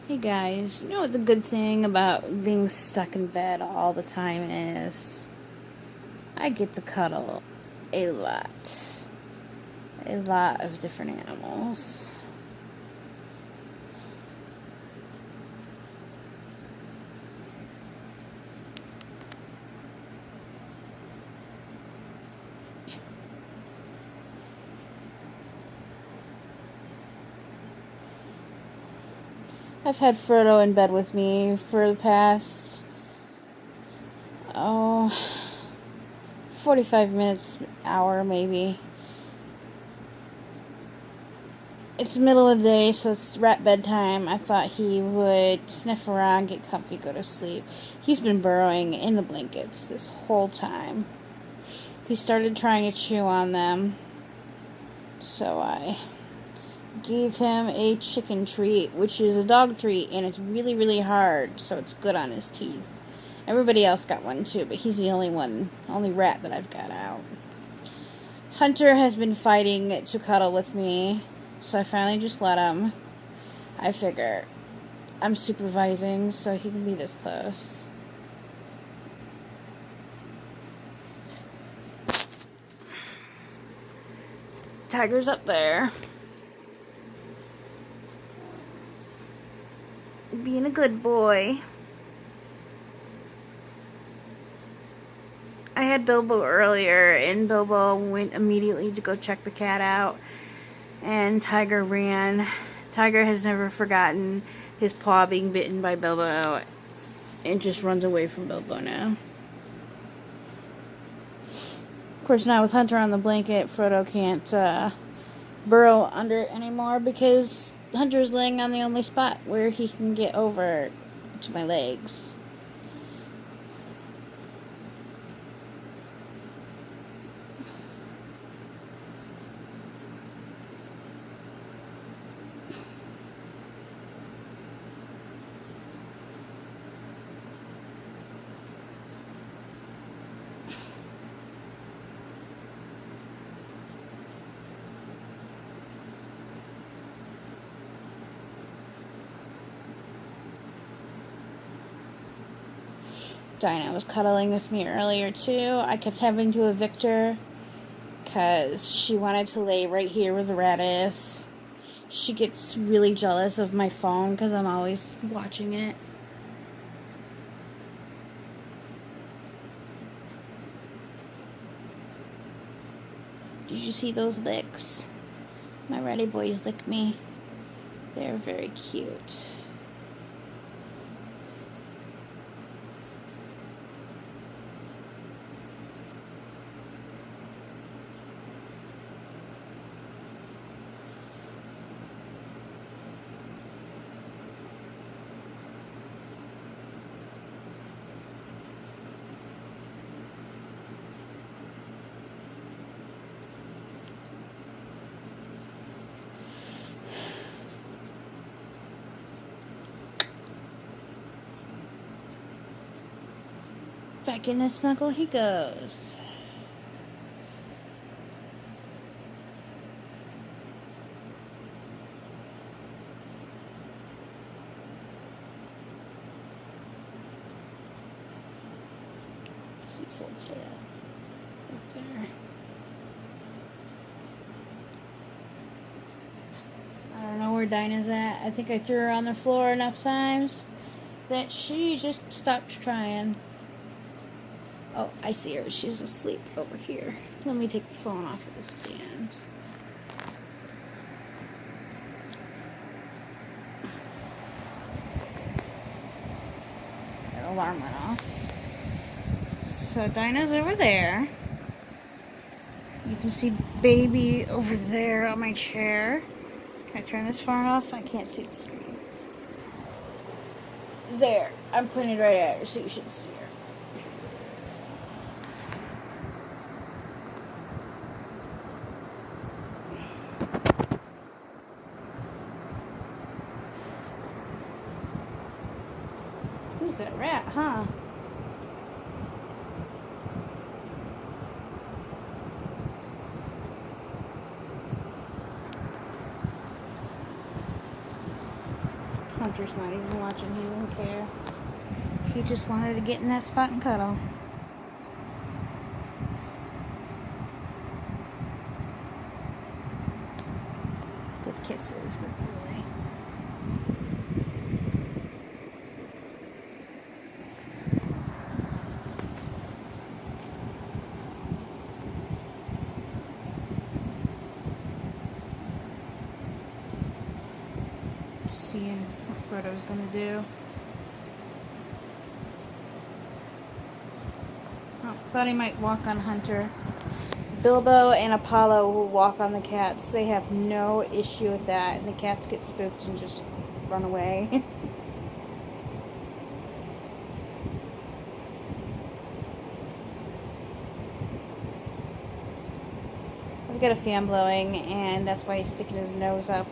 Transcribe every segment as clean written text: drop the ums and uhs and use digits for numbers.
Hey guys, you know what the good thing about being stuck in bed all the time is? I get to cuddle a lot. A lot of different animals. I've had Frodo in bed with me for the past, 45 minutes, hour maybe. It's the middle of the day, so it's rat bedtime. I thought he would sniff around, get comfy, go to sleep. He's been burrowing in the blankets this whole time. He started trying to chew on them, so I gave him a chicken treat, which is a dog treat, and it's really, really hard, so it's good on his teeth. Everybody else got one too, but he's the only rat that I've got out. Hunter has been fighting to cuddle with me, so I finally just let him. I figure I'm supervising, so he can be this close. Tiger's up there, being a good boy. I had Bilbo earlier, and Bilbo went immediately to go check the cat out, and Tiger ran. Tiger has never forgotten his paw being bitten by Bilbo, and just runs away from Bilbo now. Of course, now with Hunter on the blanket, Frodo can't burrow under it anymore because Hunter's laying on the only spot where he can get over to my legs. Dinah was cuddling with me earlier too. I kept having to evict her because she wanted to lay right here where the rat is. She gets really jealous of my phone because I'm always watching it. Did you see those licks? My ratty boys lick me. They're very cute. Back in the snuggle he goes. Cecil tail. Right there. I don't know where Dinah's at. I think I threw her on the floor enough times that she just stopped trying. Oh, I see her. She's asleep over here. Let me take the phone off of the stand. That alarm went off. So Dinah's over there. You can see baby over there on my chair. Can I turn this phone off? I can't see the screen. There. I'm pointed right at her so you should see her. Who's that rat, huh? Hunter's not even watching. He won't care. He just wanted to get in that spot and cuddle. Good kisses. Good boy. Seeing what Frodo's gonna do. Oh, thought he might walk on Hunter. Bilbo and Apollo will walk on the cats. They have no issue with that, and the cats get spooked and just run away. I've got a fan blowing, and that's why he's sticking his nose up.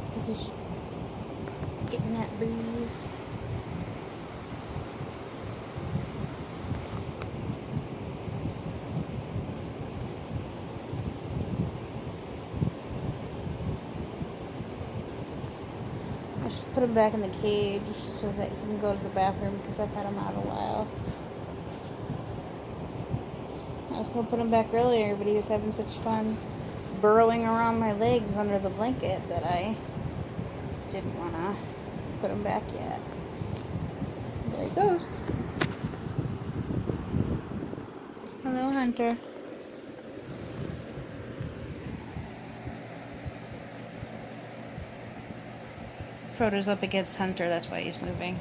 Because he's getting that breeze. I should put him back in the cage so that he can go to the bathroom because I've had him out a while. I was going to put him back earlier, but he was having such fun burrowing around my legs under the blanket that I didn't want to put him back yet. There he goes. Hello, Hunter. Frodo's up against Hunter, that's why he's moving.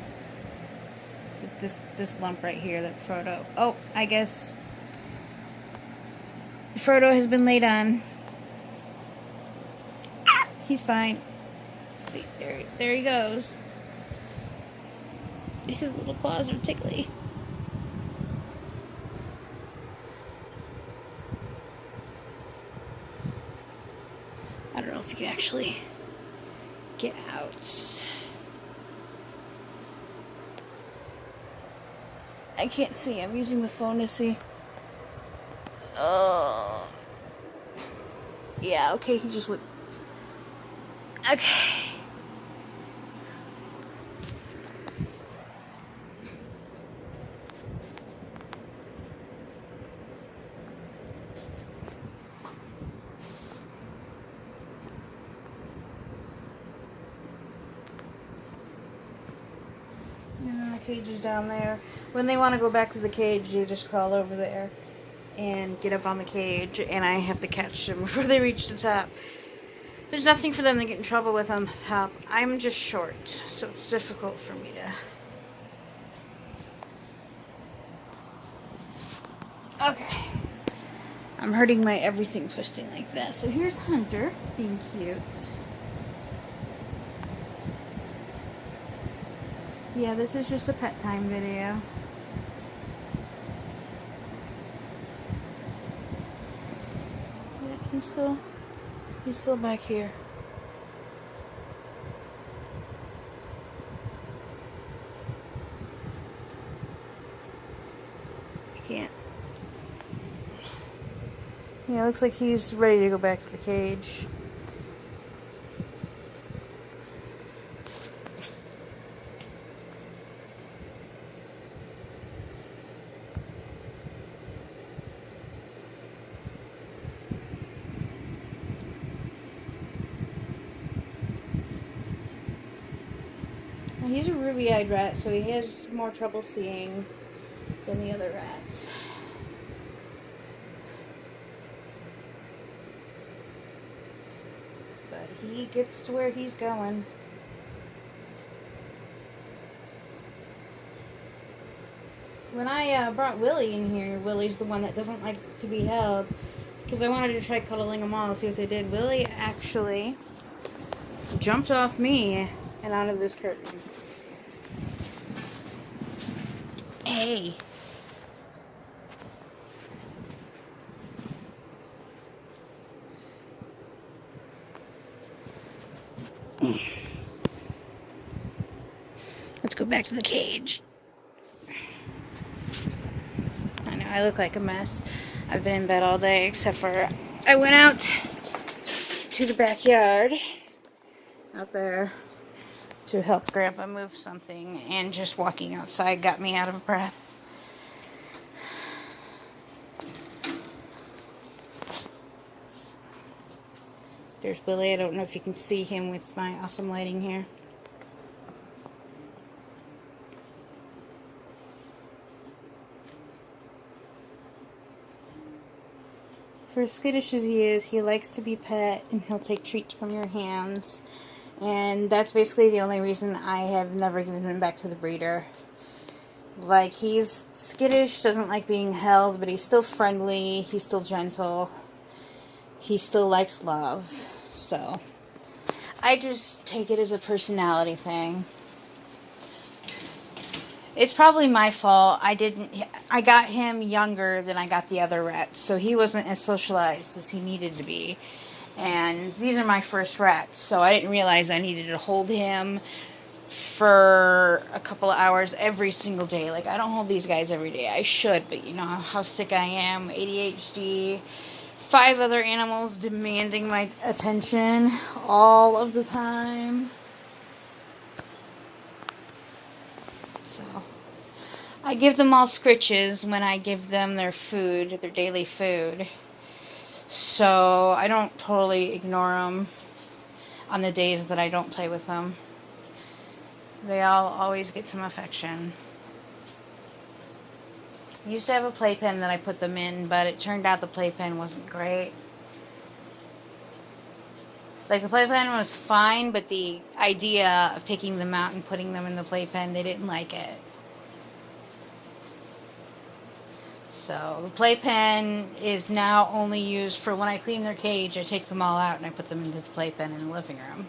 This lump right here, that's Frodo. Oh, I guess Frodo has been laid on. He's fine. Let's see, there he goes. His little claws are tickly. I don't know if you can actually get out. I can't see. I'm using the phone to see. Oh. Yeah, okay, he just went. Okay. And then the cage is down there. When they want to go back to the cage, they just crawl over there and get up on the cage, and I have to catch them before they reach the top. There's nothing for them to get in trouble with on the top. I'm just short, so it's difficult for me to... Okay. I'm hurting my everything twisting like that. So here's Hunter being cute. Yeah, this is just a pet time video. Yeah, he's still back here. I can't. Yeah, it looks like he's ready to go back to the cage. He's a ruby-eyed rat, so he has more trouble seeing than the other rats. But he gets to where he's going. When I brought Willie in here, Willie's the one that doesn't like to be held, because I wanted to try cuddling them all and see what they did. Willie actually jumped off me and out of this curtain. Hey. Let's go back to the cage. I know, I look like a mess. I've been in bed all day, except for I went out to the backyard out there to help Grandpa move something, and just walking outside got me out of breath. There's Billy. I don't know if you can see him with my awesome lighting here. For as skittish as he is, he likes to be pet, and he'll take treats from your hands. And that's basically the only reason I have never given him back to the breeder. Like, he's skittish, doesn't like being held, but he's still friendly, he's still gentle, he still likes love. So, I just take it as a personality thing. It's probably my fault. I got him younger than I got the other rats, so he wasn't as socialized as he needed to be. And these are my first rats, so I didn't realize I needed to hold him for a couple of hours every single day. Like, I don't hold these guys every day. I should, but you know how sick I am. ADHD, 5 other animals demanding my attention all of the time. So, I give them all scritches when I give them their food, their daily food. So, I don't totally ignore them on the days that I don't play with them. They all always get some affection. I used to have a playpen that I put them in, but it turned out the playpen wasn't great. Like, the playpen was fine, but the idea of taking them out and putting them in the playpen, they didn't like it. So, the playpen is now only used for when I clean their cage. I take them all out and I put them into the playpen in the living room.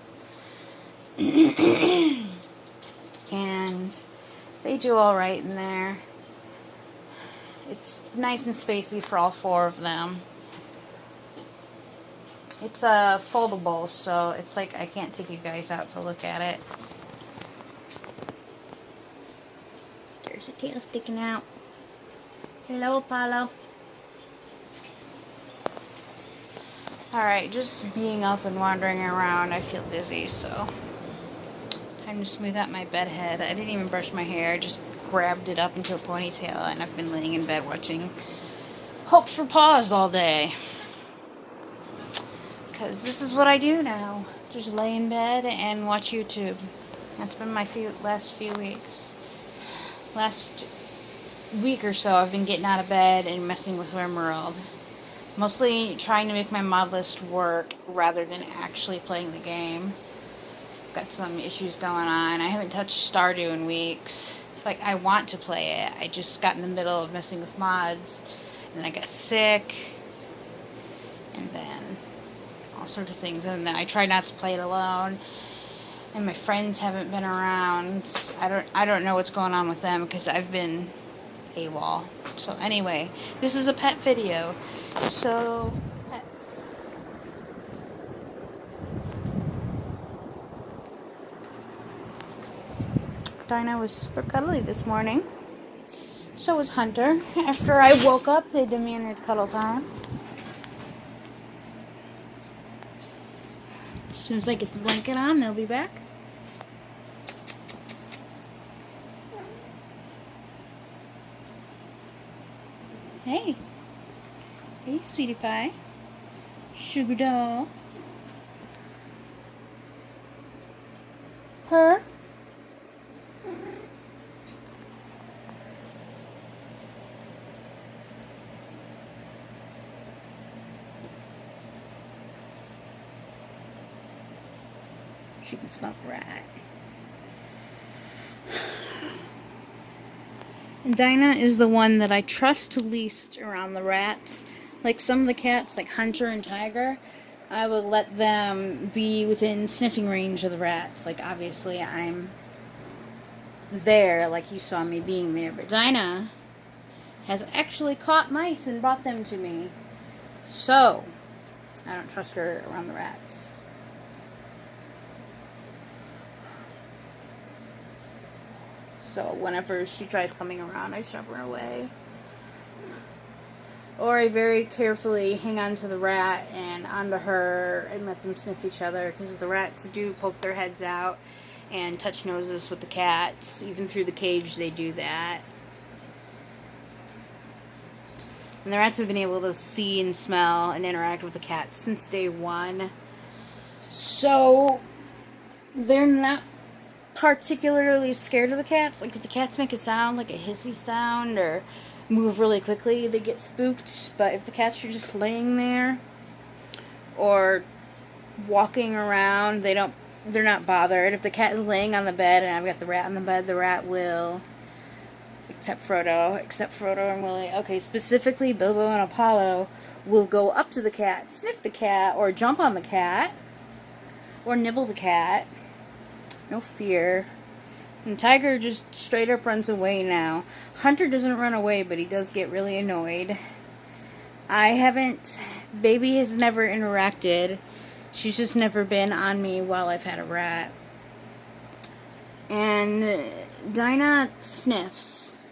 And they do alright in there. It's nice and spacey for all 4 of them. It's a foldable, so it's like I can't take you guys out to look at it. There's a tail sticking out. Hello, Apollo. Alright, just being up and wandering around, I feel dizzy, so time to smooth out my bed head. I didn't even brush my hair, just grabbed it up into a ponytail, and I've been laying in bed watching Hope for Paws all day. Because this is what I do now. Just lay in bed and watch YouTube. That's been my last few weeks. Last week or so, I've been getting out of bed and messing with Rimworld. Mostly trying to make my mod list work rather than actually playing the game. Got some issues going on. I haven't touched Stardew in weeks. Like, I want to play it. I just got in the middle of messing with mods. And then I got sick. And then all sorts of things. And then I try not to play it alone. And my friends haven't been around. I don't know what's going on with them because I've been AWOL. So anyway, this is a pet video. So, pets. Dinah was super cuddly this morning. So was Hunter. After I woke up, they demanded cuddle time. As soon as I get the blanket on, they'll be back. Hey. Hey, sweetie pie. Sugar doll. Her. She can smell rat. Dinah is the one that I trust least around the rats. Like some of the cats, like Hunter and Tiger, I will let them be within sniffing range of the rats. Like, obviously, I'm there, like you saw me being there. But Dinah has actually caught mice and brought them to me. So, I don't trust her around the rats. So whenever she tries coming around, I shove her away. Or I very carefully hang on to the rat and onto her and let them sniff each other, because the rats do poke their heads out and touch noses with the cats. Even through the cage they do that. And the rats have been able to see and smell and interact with the cats since day one. So they're not particularly scared of the cats. Like if the cats make a sound, like a hissy sound, or move really quickly, they get spooked. But if the cats are just laying there or walking around, they're not bothered. If the cat is laying on the bed and I've got the rat on the bed, the rat will, except Frodo and Willie. Okay, specifically Bilbo and Apollo will go up to the cat, sniff the cat, or jump on the cat, or nibble the cat. No fear. And Tiger just straight up runs away now. Hunter doesn't run away, but he does get really annoyed. Baby has never interacted. She's just never been on me while I've had a rat. And Dinah sniffs.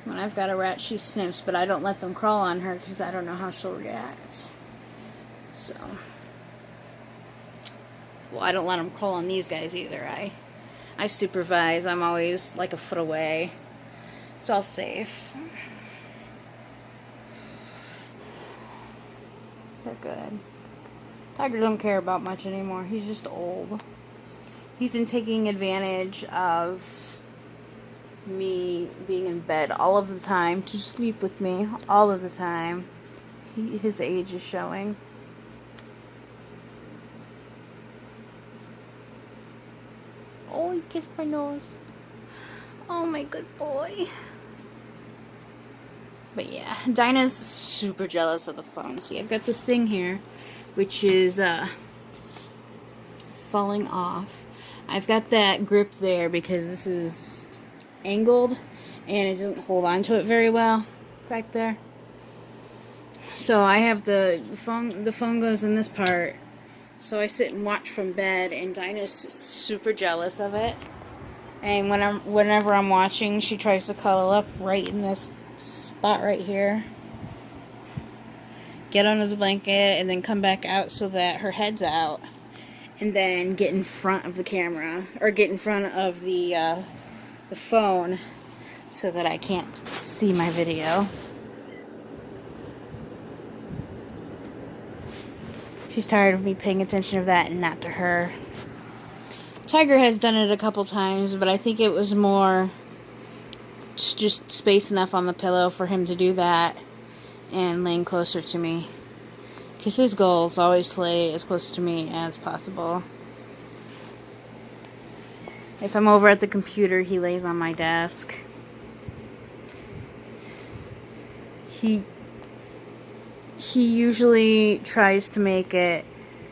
When I've got a rat, she sniffs, but I don't let them crawl on her because I don't know how she'll react. So, well, I don't let them crawl on these guys either. I supervise. I'm always like a foot away. It's all safe. They're good. Tiger don't care about much anymore. He's just old. He's been taking advantage of me being in bed all of the time to sleep with me all of the time. His age is showing. Oh, he kissed my nose. Oh, my good boy. But yeah, Dinah's super jealous of the phone. See, I've got this thing here, which is falling off. I've got that grip there because this is angled and it doesn't hold on to it very well back there. So I have the phone goes in this part. So I sit and watch from bed, and Dinah's super jealous of it. And whenever I'm watching, she tries to cuddle up right in this spot right here. Get under the blanket and then come back out so that her head's out. And then get in front of the camera, or get in front of the phone so that I can't see my video. She's tired of me paying attention to that and not to her. Tiger has done it a couple times, but I think it was more just space enough on the pillow for him to do that and laying closer to me. Because his goal is always to lay as close to me as possible. If I'm over at the computer, he lays on my desk. He usually tries to make it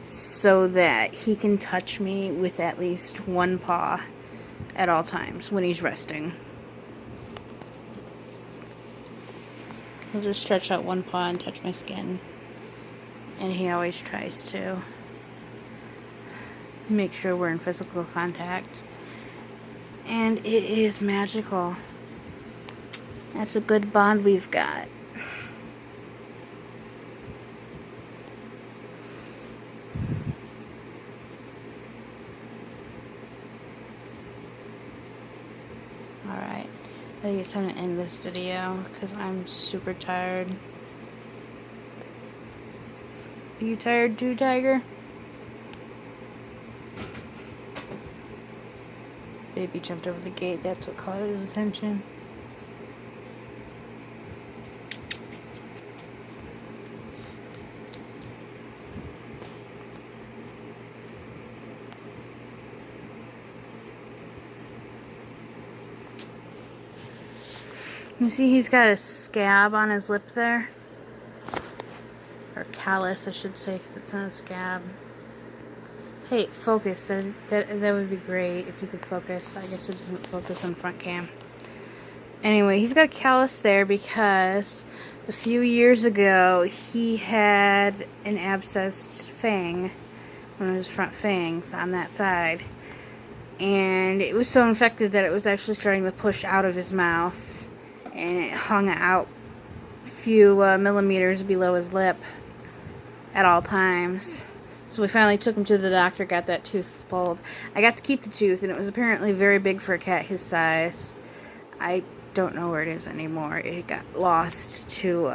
so that he can touch me with at least one paw at all times when he's resting. He'll just stretch out one paw and touch my skin. And he always tries to make sure we're in physical contact. And it is magical. That's a good bond we've got. Alright, I think it's time to end this video because I'm super tired. Are you tired too, Tiger? Baby jumped over the gate, that's what caught his attention. You see he's got a scab on his lip there? Or callus, I should say, because it's not a scab. Hey, focus. That would be great if you could focus. I guess it doesn't focus on front cam. Anyway, he's got a callus there because a few years ago he had an abscessed fang, one of his front fangs on that side. And it was so infected that it was actually starting to push out of his mouth. And it hung out few millimeters below his lip at all times. So we finally took him to the doctor, got that tooth pulled. I got to keep the tooth, and it was apparently very big for a cat his size. I don't know where it is anymore. It got lost to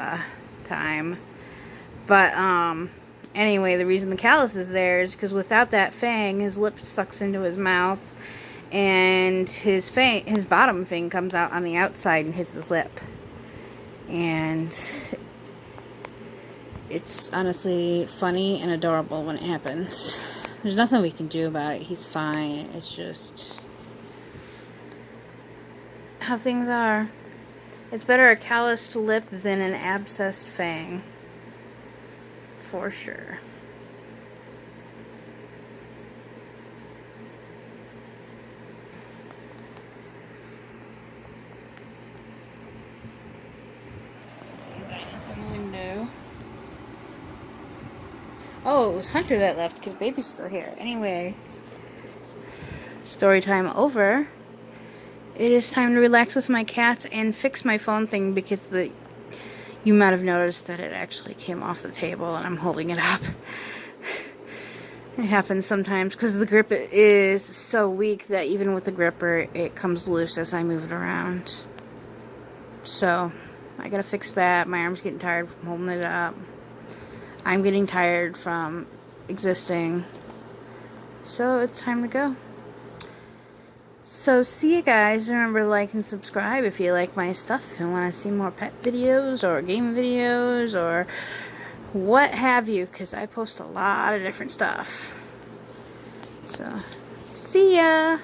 time. But anyway, the reason the callus is there is because without that fang, his lip sucks into his mouth, and his bottom fang comes out on the outside and hits his lip. And it's honestly funny and adorable when it happens. There's nothing we can do about it. He's fine. It's just how things are. It's better a calloused lip than an abscessed fang. For sure. It's in the window. Oh, it was Hunter that left because baby's still here. Anyway, story time over. It is time to relax with my cats and fix my phone thing because you might have noticed that it actually came off the table and I'm holding it up. It happens sometimes because the grip is so weak that even with the gripper it comes loose as I move it around. So I gotta fix that. My arm's getting tired from holding it up. I'm getting tired from existing. So it's time to go. So see you guys. Remember to like and subscribe if you like my stuff. If you want to see more pet videos or game videos or what have you. Because I post a lot of different stuff. So see ya.